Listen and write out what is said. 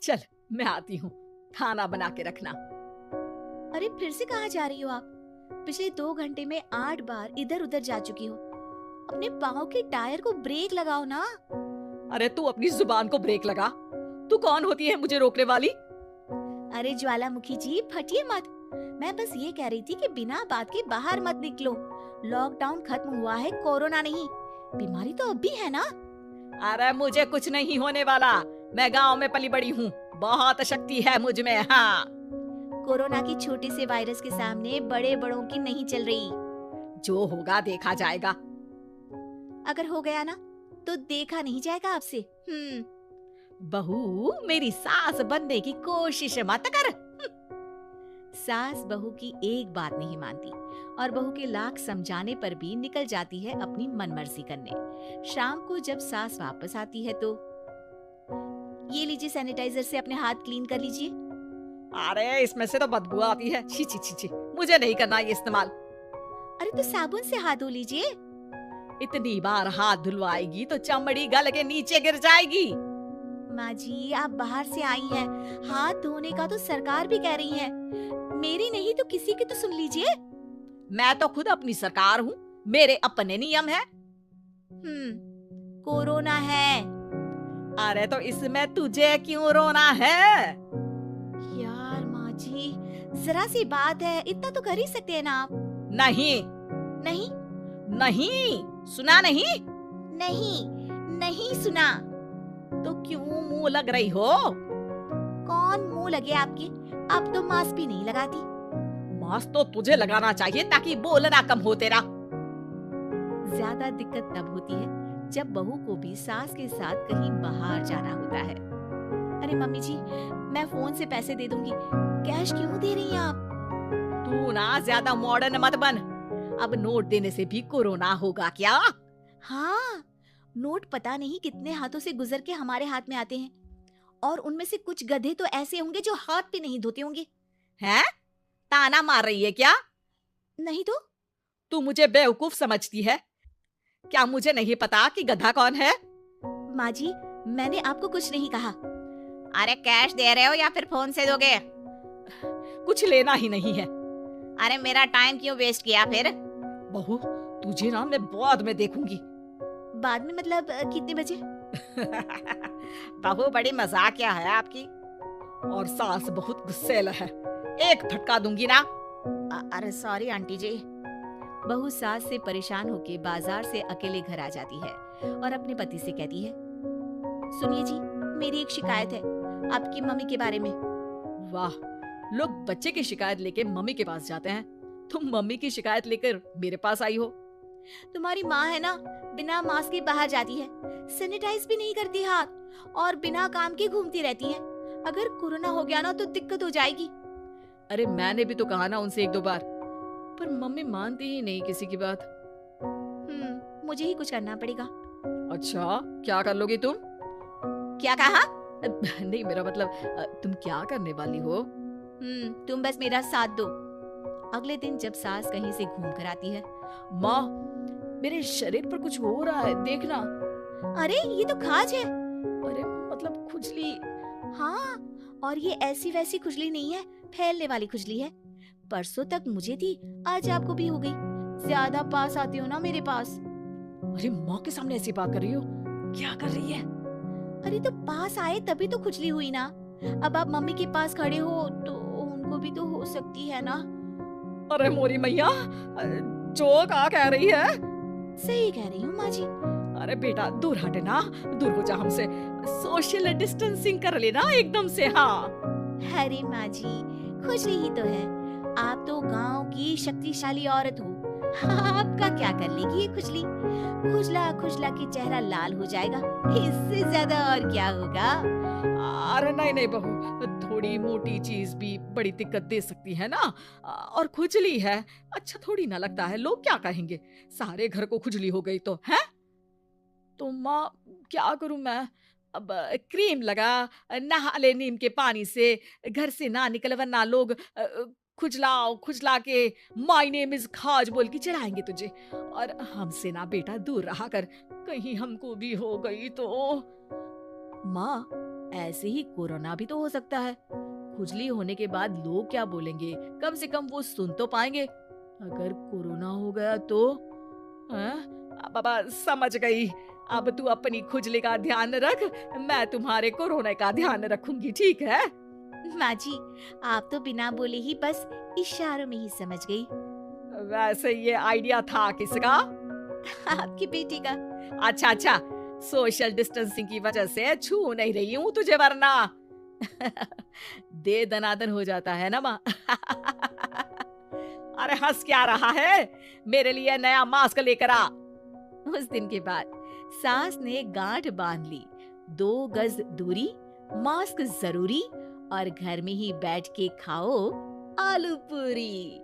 चल मैं आती हूँ, खाना बना के रखना। अरे फिर से कहाँ जा रही हो आप? पिछले 2 घंटे में 8 बार इधर उधर जा चुकी हो। अपने पाँव के टायर को ब्रेक लगाओ ना। अरे तू अपनी जुबान को ब्रेक लगा। तू कौन होती है मुझे रोकने वाली? अरे ज्वालामुखी जी फटिए मत। मैं बस ये कह रही थी कि बिना बात के बाहर मत निकलो। लॉकडाउन खत्म हुआ है, कोरोना नहीं। बीमारी तो अब भी है ना। अरे मुझे कुछ नहीं होने वाला। मैं गांव में पली बड़ी हूँ, बहुत शक्ति है मुझ में। हाँ, कोरोना की छोटे से वायरस के सामने बड़े बड़ों की नहीं चल रही। जो होगा देखा जाएगा। अगर हो गया ना तो देखा नहीं जाएगा आपसे। बहू, मेरी सास बनने की कोशिश मत कर। सास बहू की एक बात नहीं मानती और बहू के लाख समझाने पर भी निकल जाती है अपनी मनमर्जी करने। शाम को जब सास वापस आती है तो ये लीजिए, सैनिटाइजर से अपने हाथ क्लीन कर लीजिए। अरे इसमें से तो बदबू आती है। छी छी छी छी, मुझे नहीं करना ये इस्तेमाल। अरे तो साबुन से हाथ धो लीजिए। इतनी बार हाथ धुलवाएगी तो चमड़ी गल के नीचे गिर जाएगी। माँ जी, आप बाहर से आई हैं, हाथ धोने का तो सरकार भी कह रही है। मेरी नहीं तो किसी की तो सुन लीजिए। मैं तो खुद अपनी सरकार हूँ, मेरे अपने नियम है। कोरोना है। अरे तो इसमें तुझे क्यों रोना है? यार माँ जी, जरा सी बात है, इतना तो कर ही सकते हैं ना आप। नहीं नहीं नहीं, सुना नहीं? नहीं नहीं सुना। तो क्यों मुंह लग रही हो? कौन मुंह लगे आपकी? आप तो मास्क भी नहीं लगाती। मास्क तो तुझे लगाना चाहिए ताकि बोलना कम हो तेरा। ज्यादा दिक्कत तब होती है जब बहू को भी सास के साथ कहीं बाहर जाना होता है। अरे मम्मी जी, मैं फोन से पैसे दे दूंगी, कैश क्यों दे रही हैं आप? तू ना ज्यादा मॉडर्न मत बन। अब नोट देने से भी कोरोना होगा क्या? हाँ, नोट पता नहीं कितने हाथों से गुजर के हमारे हाथ में आते हैं और उनमें से कुछ गधे तो ऐसे होंगे जो हाथ भी नहीं धोते होंगे। हैं? ताना मार रही है क्या? नहीं तो। तू मुझे बेवकूफ समझती है? क्या मुझे नहीं पता कि गधा कौन है? माँ जी, मैंने आपको कुछ नहीं कहा। अरे कैश दे रहे हो या फिर फोन से दोगे? कुछ लेना ही नहीं है। अरे मेरा टाइम क्यों वेस्ट किया फिर? बहू, तुझे ना मैं बाद में देखूंगी। बाद में मतलब कितने बजे? बहू बड़ी मजाकिया है आपकी। और सास बहुत गुस्सेल है, एक फटका दूंगी ना। अरे सॉरी आंटी जी। बहू सास से परेशान होके बाजार से अकेले घर आ जाती है और अपने पति से कहती है, सुनिए जी, मेरी एक शिकायत है आपकी मम्मी के बारे में। वाह, लोग बच्चे की शिकायत लेके मम्मी के पास जाते हैं, तुम मम्मी की शिकायत लेकर मेरे पास आई हो। तुम्हारी माँ है ना, बिना मास्क के बाहर जाती है, सैनिटाइज भी नहीं करती हाथ और बिना काम के घूमती रहती है। अगर कोरोना हो गया ना तो दिक्कत हो जाएगी। अरे मैंने भी तो कहा ना उनसे 1-2 बार, पर मम्मी मानती ही नहीं किसी की बात। मुझे ही कुछ करना पड़ेगा। अच्छा, क्या कर लोगी तुम? क्या कहा? नहीं, मेरा मतलब तुम क्या करने वाली हो? तुम बस मेरा साथ दो। अगले दिन जब सास कहीं से घूम कर आती है, माँ, मेरे शरीर पर कुछ हो रहा है, देखना। अरे ये तो खाज है। अरे मतलब खुजली। हाँ, और ये ऐसी वैसी खुजली नहीं है, फैलने वाली खुजली है। परसों तक मुझे थी, आज आपको भी हो गई। ज्यादा पास आती हो ना मेरे पास। अरे माँ के सामने ऐसी बात कर रही हो? क्या कर रही है? अरे तो पास आए तभी तो खुजली हुई ना। अब आप मम्मी के पास खड़े हो तो उनको भी तो हो सकती है ना। अरे मोरी मैया, जो क्या कह रही है? सही कह रही हूँ माँ जी। अरे बेटा दूर हटे ना, दूर हो जा हमसे। सोशल डिस्टेंसिंग कर लेना एकदम से। हाँ। अरे माँ जी, खुजली ही तो है। आप तो गांव की शक्तिशाली औरत हो, आपका क्या कर लेगी ये खुजली? खुजला खुजला के चेहरा लाल हो जाएगा, इससे ज्यादा और क्या होगा? अरे नहीं नहीं बहू, थोड़ी मोटी चीज भी बड़ी दिक्कत दे सकती है ना। और खुजली है, अच्छा थोड़ी ना लगता है, लोग क्या कहेंगे? सारे घर को खुजली हो गई तो है। तो माँ क्या करूं मैं? अब क्रीम लगा, नहा ले नीम के पानी से, घर से ना निकल वरना लोग खुजला के माय नेम इज खाज बोल के चढ़ाएंगे तुझे। और हमसे ना बेटा दूर रहा कर, कहीं हमको भी हो गई तो। माँ, ऐसे ही कोरोना भी तो हो सकता है। खुजली होने के बाद लोग क्या बोलेंगे, कम से कम वो सुन तो पाएंगे। अगर कोरोना हो गया तो बाबा समझ गई। अब तू अपनी खुजली का ध्यान रख, मैं तुम्हारे कोरोना का ध्यान रखूंगी, ठीक है? माँ जी, आप तो बिना बोले ही बस इशारों में ही समझ गई। वैसे ये आइडिया था किसका? आपकी बेटी का। अच्छा अच्छा, सोशल डिस्टेंसिंग की वजह से छू नहीं रही हूँ तुझे, वरना दे दनादन हो जाता है ना माँ। अरे हंस क्या रहा है? मेरे लिए नया मास्क लेकर आ। उस दिन के बाद सास ने गांठ बांध ली। 2 गज दूरी, मास्क जरूरी और घर में ही बैठ के खाओ आलू पूरी।